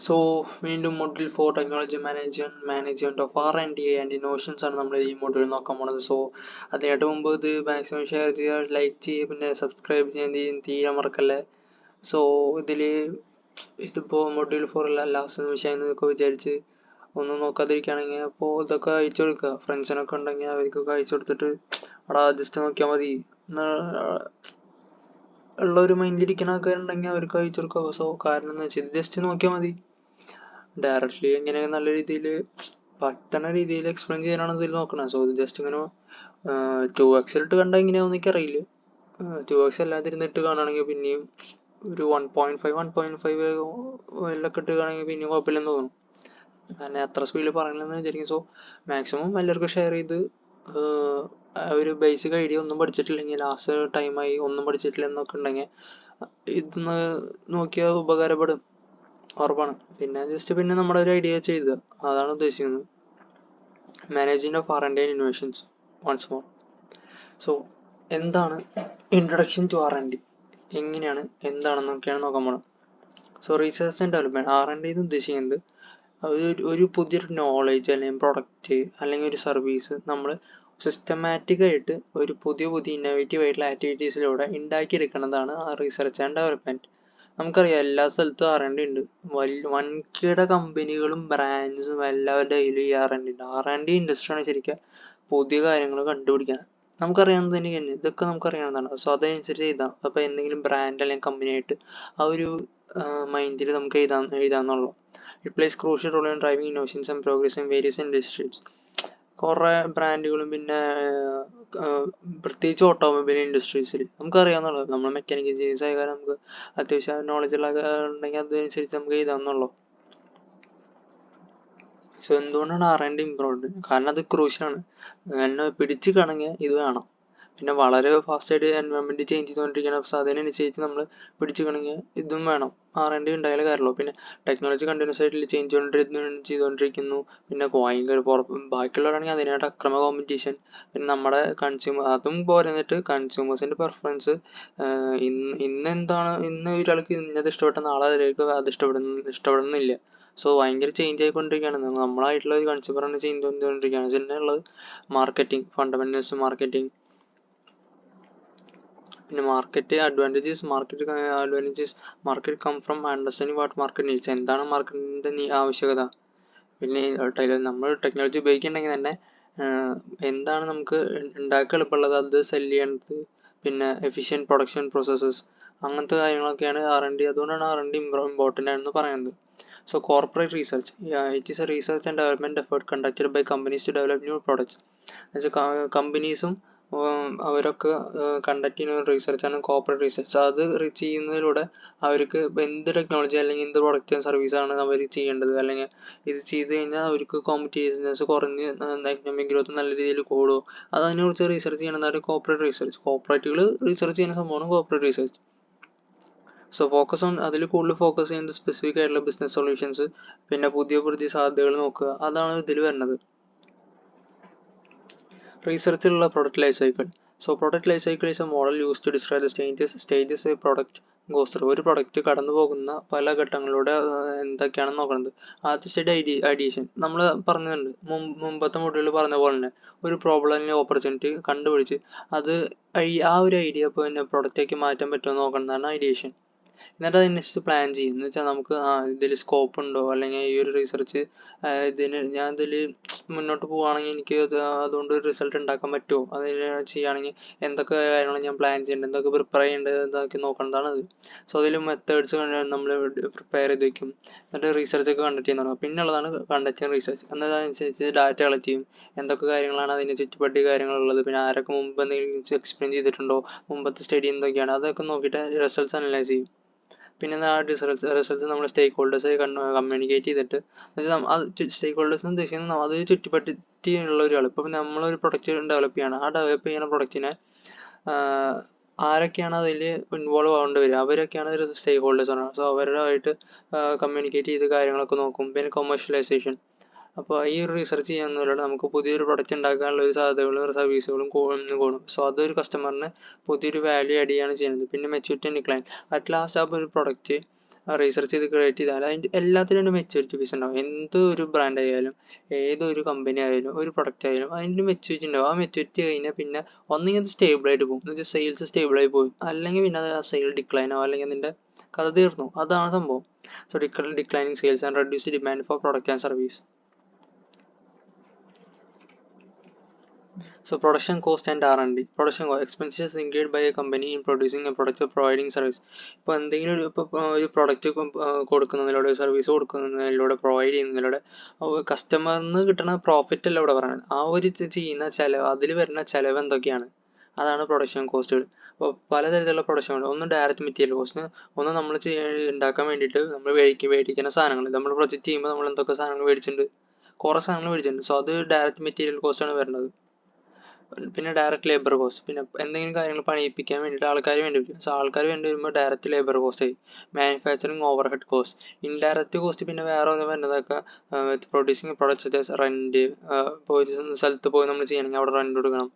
So വീണ്ടും module 4 technology management of R&D and innovations ആണ് നമ്മൾ ഈ മൊഡ്യൂൾ നോക്കാൻ പോണത്. സോ അതിനായിട്ട് മുമ്പ് ഇത് മാക്സിമം ഷെയർ ചെയ്യുക, ലൈക്ക് ചെയ്യുക, പിന്നെ സബ്സ്ക്രൈബ് ചെയ്യാൻ തീരെ മറക്കല്ലേ. സോ ഇതിപ്പോൾ മൊഡ്യൂൾ 4 അല്ല, ലാസ്റ്റ് നിമിഷം എന്നൊക്കെ വിചാരിച്ച് ഒന്നും നോക്കാതിരിക്കുകയാണെങ്കിൽ അപ്പോൾ ഇതൊക്കെ അയച്ചു കൊടുക്കുക. ഫ്രണ്ട്സിനൊക്കെ ഉണ്ടെങ്കിൽ അവർക്കൊക്കെ അയച്ചു കൊടുത്തിട്ട് അവിടെ ജസ്റ്റ് നോക്കിയാൽ മതി ഉള്ള ഒരു മൈൻഡിലിരിക്കുന്ന ആൾക്കാരുണ്ടെങ്കിൽ അവർക്ക് അയച്ചു കൊടുക്കുക. സോ കാരണം എന്ന് വെച്ചാൽ ജസ്റ്റ് നോക്കിയാൽ മതി. ഡയറക്റ്റ്ലി എങ്ങനെ നല്ല രീതിയിൽ പറ്റുന്ന രീതിയിൽ എക്സ്പ്ലെയിൻ ചെയ്യാനാണ് ഇതിൽ നോക്കുന്നത്. സോ ഇത് ജസ്റ്റ് ഇങ്ങനെ 2x ഇട്ട് കണ്ടാൽ എങ്ങനെയാണെന്ന് എനിക്കറിയില്ല. 2x അല്ലാതിരുന്നിട്ട് കാണുകയാണെങ്കിൽ പിന്നെയും ഒരു 1.5 എല്ലൊക്കെ ഇട്ട് കാണുകയാണെങ്കിൽ പിന്നെയും കുഴപ്പമില്ലെന്ന് തോന്നും. കാരണം അത്ര സ്പീഡിൽ പറയണമെന്ന് വിചാരിക്കും. സോ മാക്സിമം എല്ലാവർക്കും ഷെയർ ചെയ്ത് ഒരു ബേസിക് ഐഡിയ ഒന്നും പഠിച്ചിട്ടില്ലെങ്കിൽ, ലാസ്റ്റ് ടൈമായി ഒന്നും പഠിച്ചിട്ടില്ല എന്നൊക്കെ ഉണ്ടെങ്കിൽ ഇതൊന്ന് നോക്കിയാൽ ഉപകാരപ്പെടും, ഉറപ്പാണ്. പിന്നെ നമ്മുടെ ഒരു ഐഡിയ ചെയ്ത് അതാണ് ഉദ്ദേശിക്കുന്നത്. Management of R&D and innovations once more. So എന്താണ് ഇൻട്രൊഡക്ഷൻ ടു R&D, എങ്ങനെയാണ് എന്താണെന്നൊക്കെയാണ് നോക്കാൻ പോകണം. So research and development R&D എന്ന് ഉദ്ദേശിക്കുന്നത് ഒരു പുതിയൊരു നോളേജ് അല്ലെങ്കിൽ പ്രൊഡക്റ്റ് അല്ലെങ്കിൽ ഒരു സർവീസ് നമ്മൾ സിസ്റ്റമാറ്റിക് ആയിട്ട് ഒരു പുതിയ ഇന്നോവേറ്റീവ് ആയിട്ടുള്ള ആക്ടിവിറ്റീസിലൂടെ ഉണ്ടാക്കിയെടുക്കുന്നതാണ് റിസർച്ച് ആൻഡ് ഡെവലപ്മെന്റ്. നമുക്കറിയാം എല്ലാ സ്ഥലത്തും R&D ഉണ്ട്. വൻകിട കമ്പനികളും ബ്രാൻഡ്സും എല്ലാവരുടെ കയ്യിലും ഈ R&D ഉണ്ട്. R&D ഇൻഡസ്ട്രിയാണ് ശരിക്കും പുതിയ കാര്യങ്ങൾ കണ്ടുപിടിക്കാൻ. നമുക്കറിയാവുന്നത് തന്നെയാണ്, ഇതൊക്കെ നമുക്കറിയാവുന്നതാണ്. സോ അതനുസരിച്ച് എഴുതാം. അപ്പോൾ എന്തെങ്കിലും ബ്രാൻഡ് അല്ലെങ്കിൽ കമ്പനി ആയിട്ട് ആ ഒരു മൈൻഡിൽ നമുക്ക് എഴുതാന്നുള്ളൂ. It plays crucial role in driving innovations and progress in various industries. കുറേ ബ്രാൻഡുകളും പിന്നെ പ്രത്യേകിച്ച് ഓട്ടോമൊബൈൽ ഇൻഡസ്ട്രീസിൽ നമുക്കറിയാവുന്നുള്ളൂ. നമ്മൾ മെക്കാനിക്കൽ എഞ്ചിനീയേഴ്സ് ആയ കാരണം നമുക്ക് അത്യാവശ്യം നോളജ് ഉണ്ടെങ്കിൽ അതനുസരിച്ച് നമുക്ക് എഴുതാവുന്നുള്ളൂ. സോ എന്തുകൊണ്ടാണ് R&D ഇമ്പോർട്ടൻറ്റ്? കാരണം അത് ക്രൂഷ്യലാണ്. എന്നെ പിടിച്ച് കണങ്ങിയ ഇത് വേണം. പിന്നെ വളരെ ഫാസ്റ്റായിട്ട് എൻവയോൺമെൻറ്റ് ചേഞ്ച് ചെയ്തുകൊണ്ടിരിക്കുകയാണ്. അപ്പോൾ അതിനനുസരിച്ച് നമ്മൾ പിടിച്ച് കണങ്ങിയ ഇതും വേണം. R&D ഉണ്ടായാലേ കാര്യമുള്ളൂ. പിന്നെ ടെക്നോളജി കണ്ടിന്യൂസ് ആയിട്ട് ചേഞ്ച് ചെയ്തുകൊണ്ടിരിക്കുന്നു. പിന്നെ ബാക്കിയുള്ളവരാണെങ്കിൽ അതിനായിട്ട് അക്രമ കോമ്പറ്റീഷൻ. പിന്നെ നമ്മുടെ അതും പോരാഞ്ഞിട്ട് കൺസ്യൂമേഴ്സിൻ്റെ പ്രിഫറൻസ്. ഇന്ന് ഒരാൾക്ക് ഇന്നത് ഇഷ്ടപ്പെട്ട നാളെ അതിലേക്ക് അത് ഇഷ്ടപ്പെടുന്നില്ല. സോ ഭയങ്കര ചേഞ്ച് ആയിക്കൊണ്ടിരിക്കുകയാണ്. നമ്മളായിട്ടുള്ള ഒരു കൺസ്യൂമറാണ് ചേഞ്ച് ചെയ്തുകൊണ്ടിരിക്കുകയാണ്. പിന്നെ ഉള്ളത് മാർക്കറ്റിംഗ്, ഫണ്ടമെന്റൽസ് മാർക്കറ്റിംഗ്. പിന്നെ market advantages market come from understanding what market needs. എന്താണ് മാർക്കറ്റിൻ്റെ ആവശ്യകത. പിന്നെ നമ്മൾ ടെക്നോളജി ഉപയോഗിക്കുന്നുണ്ടെങ്കിൽ തന്നെ എന്താണ് നമുക്ക് ഉണ്ടാക്കാൻ എളുപ്പമുള്ളത്, അത് സെല്ല് ചെയ്യേണ്ടത്, പിന്നെ എഫിഷ്യൻറ്റ് പ്രൊഡക്ഷൻ പ്രോസസ്സസ്, അങ്ങനത്തെ കാര്യങ്ങളൊക്കെയാണ് R&D. അതുകൊണ്ടാണ് R&D ഇമ്പോർട്ടൻ്റ് ആണെന്ന് പറയുന്നത്. So corporate research, it is a research and development effort conducted by companies to develop new products. കമ്പനീസും അവരൊക്കെ കണ്ടക്ട് ചെയ്യുന്ന റിസർച്ചാണ് കോർപ്പറേറ്റ് റിസർച്ച്. അത് ചെയ്യുന്നതിലൂടെ അവർക്ക് എന്ത് ടെക്നോളജി അല്ലെങ്കിൽ എന്ത് പ്രൊഡക്റ്റ് സർവീസാണ് അവർ ചെയ്യേണ്ടത്, അല്ലെങ്കിൽ ഇത് ചെയ്ത് കഴിഞ്ഞാൽ അവർക്ക് കോമ്പറ്റീഷൻസ് കുറഞ്ഞ് എക്കണോമിക് ഗ്രോത്ത് നല്ല രീതിയിൽ കൂടുമോ, അതിനെക്കുറിച്ച് റിസർച്ച് ചെയ്യണമെന്നാണ് കോർപ്പറേറ്റ് റിസർച്ച്. കോർപ്പറേറ്റുകൾ റിസർച്ച് ചെയ്യുന്ന സംഭവമാണ് കോർപ്പറേറ്റ് റിസർച്ച്. സോ അതിൽ കൂടുതൽ ഫോക്കസ് ചെയ്യുന്നത് സ്പെസിഫിക് ആയിട്ടുള്ള ബിസിനസ് സൊല്യൂഷൻസ്, പിന്നെ പുതിയ സാധ്യതകൾ നോക്കുക, അതാണ് ഇതിൽ വരുന്നത്. റീസെർച്ചിലുള്ള product life cycle. So product life cycle is a model use to describe the stages a product goes through. ഒരു പ്രൊഡക്റ്റ് കടന്നു പോകുന്ന പല ഘട്ടങ്ങളിലൂടെ എന്തൊക്കെയാണെന്ന് നോക്കുന്നത്. ആദ്യത്തെ സ്റ്റേജ് ഐഡിയേഷൻ. നമ്മൾ പറഞ്ഞിട്ടുണ്ട് മുമ്പത്തെ മൊഡ്യൂളിൽ പറഞ്ഞ പോലെ തന്നെ ഒരു പ്രോബ്ലം ഓപ്പർച്യൂണിറ്റി കണ്ടുപിടിച്ച് അത് ആ ഒരു ഐഡിയ പിന്നെ പ്രൊഡക്റ്റേക്ക് മാറ്റാൻ പറ്റുമോ നോക്കുന്നതാണ് ഐഡിയേഷൻ. എന്നിട്ട് അതിനനുസരിച്ച് പ്ലാൻ ചെയ്യും. എന്ന് വെച്ചാൽ നമുക്ക് ഇതിൽ സ്കോപ്പ് ഉണ്ടോ, അല്ലെങ്കിൽ ഈ ഒരു റിസർച്ച് ഞാൻ ഇതിൽ മുന്നോട്ട് പോവുകയാണെങ്കിൽ എനിക്ക് അതുകൊണ്ട് റിസൾട്ട് ഉണ്ടാക്കാൻ പറ്റുമോ, അതിൽ ചെയ്യുകയാണെങ്കിൽ എന്തൊക്കെ കാര്യങ്ങൾ ഞാൻ പ്ലാൻ ചെയ്യേണ്ടത്, എന്തൊക്കെ പ്രിപ്പയർ ചെയ്യേണ്ടത്, എന്തൊക്കെ നോക്കേണ്ടതാണ് അത്. സോ അതിൽ മെത്തേഡ്സ് നമ്മൾ പ്രിപ്പയർ ചെയ്ത് വയ്ക്കും. എന്നിട്ട് റിസർച്ചൊക്കെ കണ്ടക്ട് ചെയ്യാൻ തുടങ്ങും. പിന്നെ ഉള്ളതാണ് കണ്ടക്ടിങ് റിസർച്ച്. എന്നതനുസരിച്ച് ഡാറ്റ കളക്ട് ചെയ്യും. എന്തൊക്കെ കാര്യങ്ങളാണ് അതിനെ ചുറ്റുപറ്റി കാര്യങ്ങളുള്ളത്, പിന്നെ ആരൊക്കെ മുമ്പ് എന്തെങ്കിലും എക്സ്പ്ലെയിൻ ചെയ്തിട്ടുണ്ടോ, മുമ്പത്തെ സ്റ്റഡി എന്തൊക്കെയാണ്, അതൊക്കെ നോക്കിയിട്ട് റിസൾട്ട്സ് അനലൈസ് ചെയ്യും. പിന്നെ ആ റിസൾട്ട്സ് നമ്മൾ സ്റ്റേക്ക് ഹോൾഡേഴ്സായി കമ്മ്യൂണിക്കേറ്റ് ചെയ്തിട്ട്, സ്റ്റേക്ക് ഹോൾഡേഴ്സ് എന്ന് ഉദ്ദേശിക്കുന്നത് അത് ചുറ്റിപ്പറ്റിയുള്ള ഒരാൾ. ഇപ്പം നമ്മളൊരു പ്രൊഡക്റ്റ് ഡെവലപ്പ് ചെയ്യണം. ആ ഡെവലപ്പ് ചെയ്യുന്ന പ്രൊഡക്റ്റിനെ ആരൊക്കെയാണ് അതിൽ ഇൻവോൾവ് ആവേണ്ടി വരിക, അവരൊക്കെയാണ് സ്റ്റേക്ക് ഹോൾഡേഴ്സ് പറയുന്നത്. സോ അവരുമായിട്ട് കമ്മ്യൂണിക്കേറ്റ് ചെയ്ത് കാര്യങ്ങളൊക്കെ നോക്കും. പിന്നെ കൊമേഴ്ഷ്യലൈസേഷൻ. അപ്പോൾ ഈ ഒരു റിസർച്ച് ചെയ്യുന്നതിലൂടെ നമുക്ക് പുതിയൊരു പ്രൊഡക്റ്റ് ഉണ്ടാക്കാനുള്ള ഒരു സാധ്യതകളും സർവീസുകളും കൂടും. സോ അതൊരു കസ്റ്റമറിന് പുതിയൊരു വാല്യൂ ആഡ് ചെയ്യുകയാണ് ചെയ്യുന്നത്. പിന്നെ maturity and decline. At last ആ ഒരു പ്രൊഡക്റ്റ് റീസെർച്ച് ചെയ്ത് ക്രിയേറ്റ് ചെയ്താൽ അതിൻ്റെ എല്ലാത്തിനും ഒരു മെച്യൂരിറ്റി പീസ് ഉണ്ടാവും. എന്തൊരു ബ്രാൻഡ് ആയാലും ഏതൊരു കമ്പനി ആയാലും ഒരു പ്രൊഡക്റ്റ് ആയാലും അതിൻ്റെ മെച്യൂരിറ്റി ഉണ്ടാവും. ആ മെച്യൂരിറ്റി കഴിഞ്ഞാൽ പിന്നെ ഒന്നെങ്കിൽ അത് സ്റ്റേബിൾ ആയിട്ട് പോകും, എന്ന് വെച്ചാൽ സെയിൽസ് സ്റ്റേബിൾ ആയി പോകും, അല്ലെങ്കിൽ പിന്നെ അത് ആ സെയിൽ ഡിക്ലൈൻ ആവും, അല്ലെങ്കിൽ അതിൻ്റെ കഥ തീർന്നു. അതാണ് സംഭവം. So declining sales and reduce demand for product and service. So production cost and R&D. Production cost expenses incurred by a company in producing a product or providing service. ഇപ്പോൾ എന്തെങ്കിലും ഒരു പ്രൊഡക്റ്റ് കൊടുക്കുന്നതിലൂടെ സർവീസ് കൊടുക്കുന്നതിലൂടെ പ്രൊവൈഡ് ചെയ്യുന്നതിലൂടെ കസ്റ്റമറിന് കിട്ടുന്ന profit അല്ല ഇവിടെ പറയുന്നത്. ആ ഒരു ചെയ്യുന്ന ചിലവ്, അതിൽ വരുന്ന ചിലവ് എന്തൊക്കെയാണ്, അതാണ് പ്രൊഡക്ഷൻ കോസ്റ്റുകൾ. അപ്പോൾ പലതരത്തിലുള്ള പ്രൊഡക്ഷൻ ഉണ്ട്. ഒന്ന് ഡയറക്റ്റ് മെറ്റീരിയൽ കോസ്റ്റ്, ഒന്ന് നമ്മൾ ഉണ്ടാക്കാൻ വേണ്ടിയിട്ട് നമ്മൾ മേടിക്കുന്ന സാധനങ്ങൾ. നമ്മൾ പ്രൊജക്റ്റ് ചെയ്യുമ്പോൾ നമ്മൾ എന്തൊക്കെ സാധനങ്ങൾ മേടിച്ചിട്ടുണ്ട്, കുറേ സാധനങ്ങൾ മേടിച്ചിട്ടുണ്ട്. സോ അത് ഡയറക്റ്റ് മെറ്റീരിയൽ കോസ്റ്റാണ് വരുന്നത്. പിന്നെ ഡയറക്റ്റ് ലേബർ കോസ്റ്റ്, പിന്നെ എന്തെങ്കിലും കാര്യങ്ങൾ പണിയിപ്പിക്കാൻ വേണ്ടിയിട്ട് ആൾക്കാർ വേണ്ടി വരും. സോ ആൾക്കാർ വേണ്ടി വരുമ്പോൾ ഡയറക്റ്റ് ലേബർ കോസ്റ്റ് ആയി. Manufacturing over head cost. Indirect cost പിന്നെ വേറെ ഒന്ന് വരുന്നതൊക്കെ പ്രൊഡ്യൂസിങ് പ്രൊഡക്ട്സ് റെൻറ്റ്. ഇപ്പോൾ ഒരു സ്ഥലത്ത് പോയി നമ്മൾ ചെയ്യണമെങ്കിൽ അവിടെ റെൻറ്റ് കൊടുക്കണം,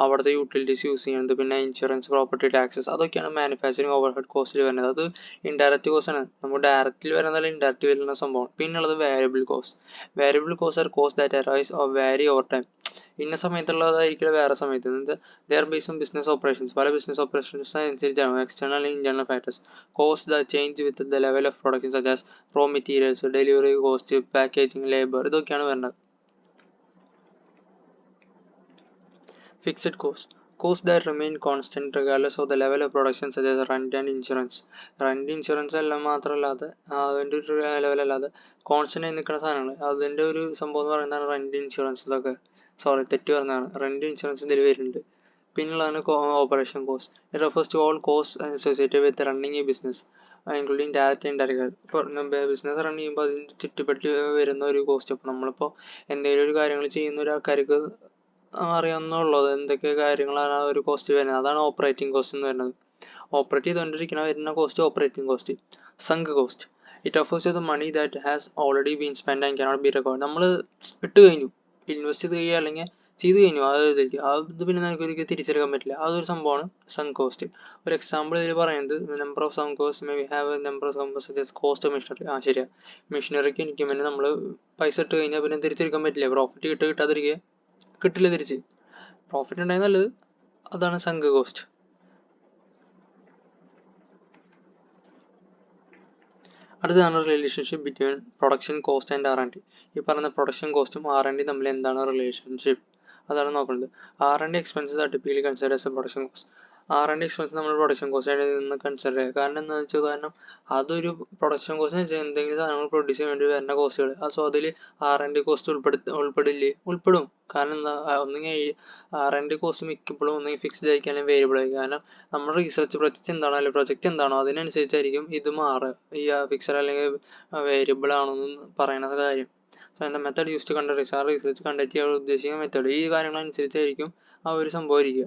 അവിടുത്തെ യൂട്ടിലിറ്റീസ് യൂസ് ചെയ്യുന്നത്, പിന്നെ ഇൻഷുറൻസ്, പ്രോപ്പർട്ടി ടാക്സസ്, അതൊക്കെയാണ് മാനുഫാക്ചറിങ് ഓവർ ഹെഡ് കോസ്റ്റിൽ വരുന്നത്. അത് ഇൻഡയറക്റ്റ് കോസ്റ്റ് ആണ്. നമ്മൾ ഡയറക്റ്റിൽ വരുന്നതല്ല ഇൻഡയറക്റ്റ് വരുന്ന സംഭവം. പിന്നുള്ളത് variable cost. Variable cost are cost that arise or vary over time. ഇന്ന സമയത്തുള്ളതായിരിക്കില്ല വേറെ സമയത്ത്. They're base on business operations. പല ബിസിനസ് ഓപ്പറേഷൻസ് അനുസരിച്ചാണ് external and internal factors. Cost the change with the level of production such as raw materials, delivery cost, packaging, labour, ഇതൊക്കെയാണ് വരുന്നത്. Fixed cost. Costs that remain constant regardless of the level of production such as rent and insurance. Rent, insurance എല്ലാം മാത്രമല്ലാതെ അതിൻ്റെ ഒരു ലെവലല്ലാതെ constant ആയി നിൽക്കുന്ന സാധനങ്ങൾ, അതിൻ്റെ ഒരു സംഭവം എന്ന് പറയുന്നതാണ് റെന്റ്, ഇൻഷുറൻസ്. ഇതൊക്കെ സോറി തെറ്റ് പറഞ്ഞതാണ്. റെന്റ്, ഇൻഷുറൻസ് ഇതിൽ വരുന്നുണ്ട്. പിന്നുള്ളതാണ് operation cost. It refers to all cost associated with running a business including direct and indirect. ഇപ്പോൾ ബിസിനസ് റൺ ചെയ്യുമ്പോൾ അതിന് ചുറ്റുപറ്റി വരുന്ന ഒരു കോസ്റ്റ്. അപ്പോൾ നമ്മളിപ്പോൾ എന്തെങ്കിലും ഒരു കാര്യങ്ങൾ ചെയ്യുന്ന ഒരു ആൾക്കാർക്ക് അറിയാവുന്നുള്ളത് എന്തൊക്കെ കാര്യങ്ങളാണ് ആ ഒരു കോസ്റ്റ് വരുന്നത്, അതാണ് ഓപ്പറേറ്റിംഗ് കോസ്റ്റ് എന്ന് പറയുന്നത്. ഓപ്പറേറ്റ് ചെയ്തുകൊണ്ടിരിക്കുന്ന വരുന്ന cost operating cost. Sunk cost. It refers to the money that has already been spend and cannot be recovered. നമ്മൾ ഇട്ട് കഴിഞ്ഞു, ഇൻവെസ്റ്റ് ചെയ്ത് കഴിയുക അല്ലെങ്കിൽ ചെയ്ത് കഴിഞ്ഞു, അത് പിന്നെ നമുക്ക് ഒരിക്കലും തിരിച്ചെടുക്കാൻ പറ്റില്ല. അതൊരു സംഭവമാണ് സങ്ക് കോസ്റ്റ്. ഒരു എക്സാമ്പിൾ ഇതിൽ പറയുന്നത് number of sunk cost may have number of sunk cost of machinery. ശരിയാ, മെഷീനറിക്ക് എനിക്ക് പിന്നെ നമ്മൾ പൈസ ഇട്ട് കഴിഞ്ഞാൽ പിന്നെ തിരിച്ചെടുക്കാൻ പറ്റില്ല. പ്രോഫിറ്റ് കിട്ടാതിരിക്കുക, കിട്ടില്ല തിരിച്ച്. പ്രോഫിറ്റ് ഉണ്ടായി നല്ലത്, അതാണ് സങ്ക് കോസ്റ്റ്. അടുത്തതാണ് relationship between production cost and R&D. ഈ പറഞ്ഞ പ്രൊഡക്ഷൻ കോസ്റ്റും R&D തമ്മിൽ എന്താണ് റിലേഷൻഷിപ്പ്, അതാണ് നോക്കുന്നത്. R&D expenses are typically consider as A production cost. R&D expense നമ്മൾ പ്രൊഡക്ഷൻ കോസ്റ്റ് ആയിട്ട് നിന്ന് കൺസിഡർ ചെയ്യുക. കാരണം എന്താണെന്ന് വെച്ചാൽ, കാരണം അതൊരു പ്രൊഡക്ഷൻ കോസ്റ്റ് എന്ന് വെച്ചാൽ എന്തെങ്കിലും സാധനങ്ങൾ പ്രൊഡ്യൂസ് ചെയ്യാൻ വേണ്ടി വരുന്ന കോസ്റ്റുകൾ. സോ അതിൽ R&D കോസ്റ്റ് ഉൾപ്പെടും. കാരണം എന്താ, ഒന്നെങ്കിൽ R&D കോസ്റ്റ് മിക്കപ്പോഴും ഒന്നെങ്കിൽ ഫിക്സ്ഡ് ആയിരിക്കും അല്ലെങ്കിൽ വേരിയബിൾ ആയിരിക്കും. കാരണം നമ്മുടെ റിസർച്ച് പ്രൊജക്റ്റ് എന്താണോ അതിനനുസരിച്ചായിരിക്കും ഇത് മാറുക. ഈ ഫിക്സഡ് അല്ലെങ്കിൽ വേരിയബിൾ ആണെന്ന് പറയുന്ന കാര്യം. സോ എന്താ method use to conduct research conduct ചെയ്യാൻ ഉദ്ദേശിക്കുന്ന മെത്തേഡ്, ഈ കാര്യങ്ങളനുസരിച്ചായിരിക്കും ആ ഒരു സംഭവം ഇരിക്കുക.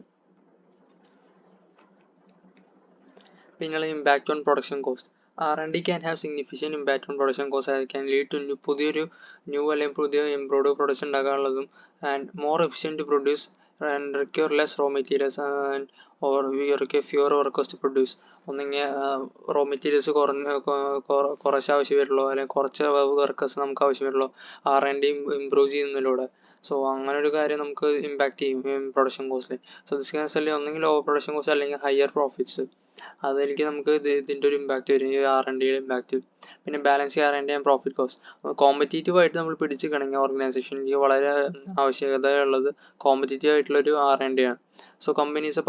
പിന്നെയുള്ള impact on production cost. R&D can have significant impact on production cost as it can lead to പുതിയ ഇംപ്രൂവ്ഡ് പ്രൊഡക്ഷൻ ഉണ്ടാക്കാനുള്ളതും and more efficient to produce and require less raw materials and fewer workers to produce. ഒന്നെങ്കിൽ raw materials കുറച്ച് ആവശ്യം വരുള്ളൂ, അല്ലെങ്കിൽ കുറച്ച് workers നമുക്ക് ആവശ്യം വരുള്ളൂ R&D ഇംപ്രൂവ് ചെയ്യുന്നതിലൂടെ. സോ അങ്ങനെ ഒരു കാര്യം നമുക്ക് ഇമ്പാക്ട് ചെയ്യും പ്രൊഡക്ഷൻ കോസ്റ്റിൽ. സോ ദിസ് ക്യാൻ റിസൾട്ട് ഒന്നെങ്കിൽ ലോ പ്രൊഡക്ഷൻ കോസ്റ്റ് അല്ലെങ്കിൽ ഹയർ പ്രോഫിറ്റ്സ്. അതായിരിക്കും നമുക്ക് ഇതിൻ്റെ ഒരു ഇമ്പാക്റ്റ് വരും, ഈ R&Dയുടെ ഇമ്പാക്റ്റ്. പിന്നെ balance R&D and profit cost. Competitive ആയിട്ട് നമ്മൾ പിടിച്ചിരിക്കണമെങ്കിൽ ഓർഗനൈസേഷനിൽ വളരെ ആവശ്യകതയുള്ളത് കോമ്പറ്റീറ്റീവ് ആയിട്ടുള്ളൊരു R&D ആണ്. സോ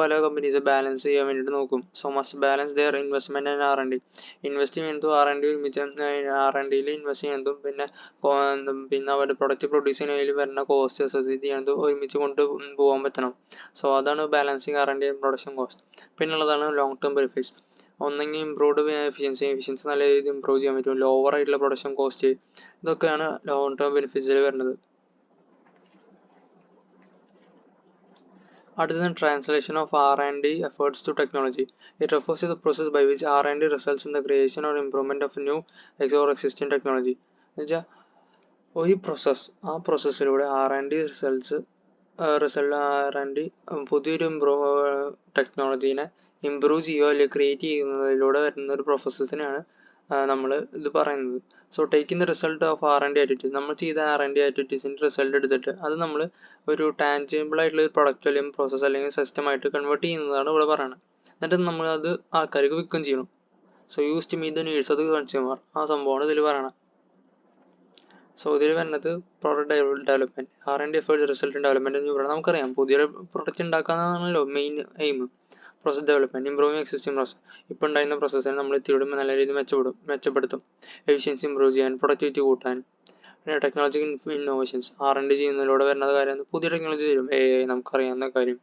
പല കമ്പനീസ് ബാലൻസ് ചെയ്യാൻ വേണ്ടിയിട്ട് നോക്കും. So must balance their investment and R&D. Invest ചെയ്യുന്നതും R&D ഒരുമിച്ച് R&Dയിൽ ഇൻവെസ്റ്റ് ചെയ്യുന്നതും പിന്നെ അവരുടെ പ്രൊഡക്റ്റ് പ്രൊഡ്യൂസ് ചെയ്യുന്നതിൽ വരുന്ന കോസ്റ്റ് അസോസിയേറ്റ് ചെയ്യുന്നതും ഒരുമിച്ച് കൊണ്ട് പോകാൻ പറ്റണം. സോ അതാണ് balancing R&D and production cost. പിന്നുള്ളതാണ് ലോങ് ടേം ബെനിഫിറ്റ്സ്. ഒന്നെങ്കിൽ ഇംപ്രൂവ്ഡ് എഫിഷ്യൻസി നല്ല രീതിയിൽ ഇംപ്രൂവ് ചെയ്യാൻ പറ്റും, ലോവർ ആയിട്ടുള്ള പ്രൊഡക്ഷൻ കോസ്റ്റ്, ഇതൊക്കെയാണ് ലോങ് ടേം ബെനിഫിറ്റ്സിൽ വരുന്നത്. അടുത്തത് translation of R&D efforts to technology. It refers to the process by which R&D results in the creation or improvement of new or existing technology. എന്നുവെച്ചാൽ ഒരു പ്രോസസ്സിലൂടെ R&D പുതിയൊരു ടെക്നോളജീനെ improve ചെയ്യുക അല്ലെങ്കിൽ create ചെയ്യുന്നതിലൂടെ വരുന്ന ഒരു പ്രോസസ്സിനെയാണ് നമ്മൾ ഇത് പറയുന്നത്. So taking the result of R&D activities, നമ്മൾ ചെയ്ത R&D ആക്ടിവിറ്റീസിൻ്റെ റിസൾട്ട് എടുത്തിട്ട് അത് നമ്മൾ ഒരു ടാഞ്ചിബിൾ ആയിട്ടുള്ള ഒരു പ്രൊഡക്റ്റ് അല്ലെങ്കിൽ പ്രോസസ്സ് അല്ലെങ്കിൽ സിസ്റ്റം ആയിട്ട് കൺവേർട്ട് ചെയ്യുന്നതാണ് ഇവിടെ പറയുന്നത്. എന്നിട്ട് നമ്മൾ അത് ആൾക്കാർക്ക് വിൽക്കുകയും ചെയ്യണം. So use to meet the needs of the consumer, ആ സംഭവമാണ് ഇതിൽ പറയണത്. സോ ഇതിൽ വരുന്നത് product development, R&D efforts result development എന്ന് പറയുന്നത് നമുക്കറിയാം. പുതിയൊരു പ്രൊഡക്റ്റ് ഉണ്ടാക്കാനാണല്ലോ main aim. Process development, improving existing process, ഇപ്പോൾ ഉണ്ടായിരുന്ന പ്രോസസ്സിനെ നമ്മൾ ഇത്തിരി നല്ല രീതിയിൽ മെച്ചപ്പെടുത്തും. എഫിഷ്യൻസി ഇംപ്രൂവ് ചെയ്യാൻ, പ്രൊഡക്ടിവിറ്റി കൂട്ടാൻ. പിന്നെ ടെക്നോളജിക്കൽ ഇന്നോവേഷൻസ്, R&D ചെയ്യുന്നതിലൂടെ വരുന്ന കാര്യം പുതിയ ടെക്നോളജി തരും. AI നമുക്കറിയാവുന്ന കാര്യം,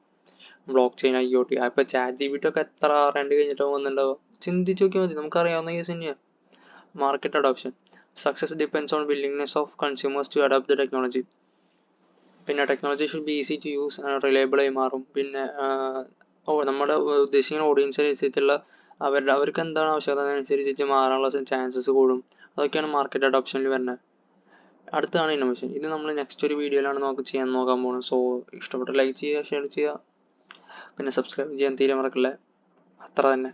ബ്ലോക്ക് ചെയിൻ, IoT. ഇപ്പോൾ ChatGPT ഒക്കെ എത്ര R&D കഴിഞ്ഞിട്ടാണ് വന്നിട്ടുണ്ടാവുക, ചിന്തിച്ച് നോക്കിയാൽ മതി. നമുക്കറിയാവുന്ന കേസ് തന്നെയാണ്. Market adoption, success depends on willingness of consumers to adopt the technology. പിന്നെ technology should be easy to use, reliable ആയി മാറും. പിന്നെ നമ്മുടെ ഉദ്ദേശിക്കുന്ന ഓഡിയൻസിനനുസരിച്ചുള്ള അവർക്ക് എന്താണ് ആവശ്യകത അതനുസരിച്ച് മാറാനുള്ള ചാൻസസ് കൂടും. അതൊക്കെയാണ് മാർക്കറ്റ് അഡോപ്ഷനിൽ വരുന്നത്. അടുത്താണ് ഇന്നോവേഷൻ. ഇത് നമ്മൾ നെക്സ്റ്റ് ഒരു വീഡിയോയിലാണ് നോക്കാൻ പോകുന്നത്. സോ ഇഷ്ടപ്പെട്ട ലൈക്ക് ചെയ്യുക, ഷെയർ ചെയ്യുക, പിന്നെ സബ്സ്ക്രൈബ് ചെയ്യാൻ തീരെ മറക്കല്ലേ. അത്ര തന്നെ.